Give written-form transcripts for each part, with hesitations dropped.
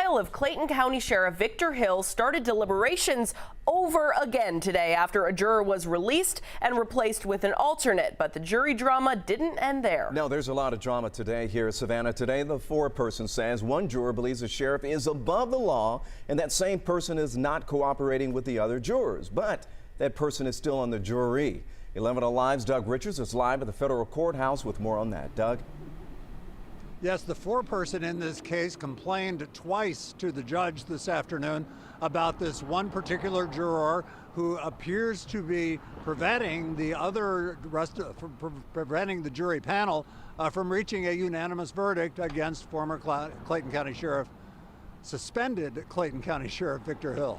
trial of Clayton County Sheriff Victor Hill started deliberations over again today after a juror was released and replaced with an alternate. But the jury drama didn't end there. No, there's a lot of drama today here in Savannah. Today, the foreperson says one juror believes the sheriff is above the law and that same person is not cooperating with the other jurors. But that person is still on the jury. 11 Alive's Doug Richards is live at the federal courthouse with more on that. Doug? Yes, the foreperson in this case complained twice to the judge this afternoon about this one particular juror who appears to be preventing the jury panel from reaching a unanimous verdict against former suspended Clayton County Sheriff Victor Hill.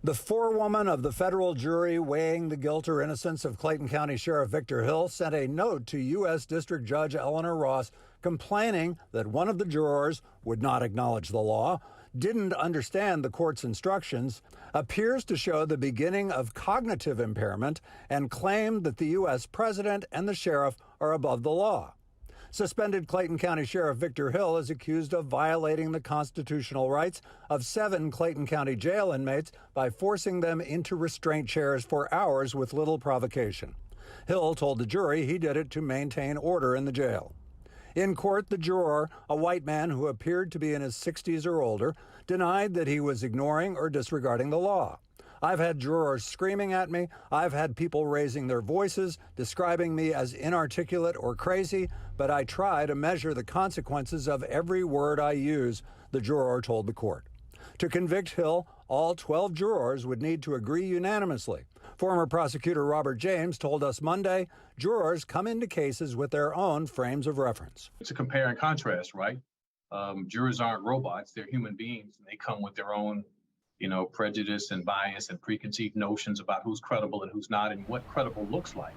The forewoman of the federal jury weighing the guilt or innocence of Clayton County Sheriff Victor Hill sent a note to U.S. District Judge Eleanor Ross complaining that one of the jurors would not acknowledge the law, didn't understand the court's instructions, appears to show the beginning of cognitive impairment, and claimed that the U.S. president and the sheriff are above the law. Suspended Clayton County Sheriff Victor Hill is accused of violating the constitutional rights of 7 Clayton County jail inmates by forcing them into restraint chairs for hours with little provocation. Hill told the jury he did it to maintain order in the jail. In court, the juror, a white man who appeared to be in his 60s or older, denied that he was ignoring or disregarding the law. I've had jurors screaming at me. I've had people raising their voices, describing me as inarticulate or crazy, but I try to measure the consequences of every word I use, the juror told the court. To convict Hill, all 12 jurors would need to agree unanimously. Former prosecutor Robert James told us Monday, jurors come into cases with their own frames of reference. It's a compare and contrast, right? Jurors aren't robots, they're human beings, and they come with their own prejudice and bias and preconceived notions about who's credible and who's not and what credible looks like.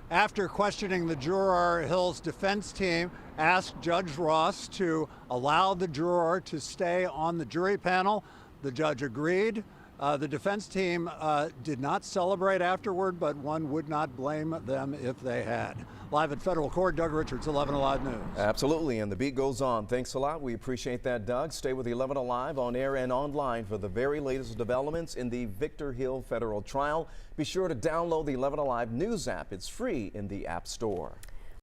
After questioning the juror, Hill's defense team asked Judge Ross to allow the juror to stay on the jury panel. The judge agreed. The defense team did not celebrate afterward, but one would not blame them if they had. Live at federal court, Doug Richards, 11 Alive News. Absolutely, and the beat goes on. Thanks a lot. We appreciate that, Doug. Stay with 11 Alive on air and online for the very latest developments in the Victor Hill federal trial. Be sure to download the 11 Alive News app. It's free in the App Store.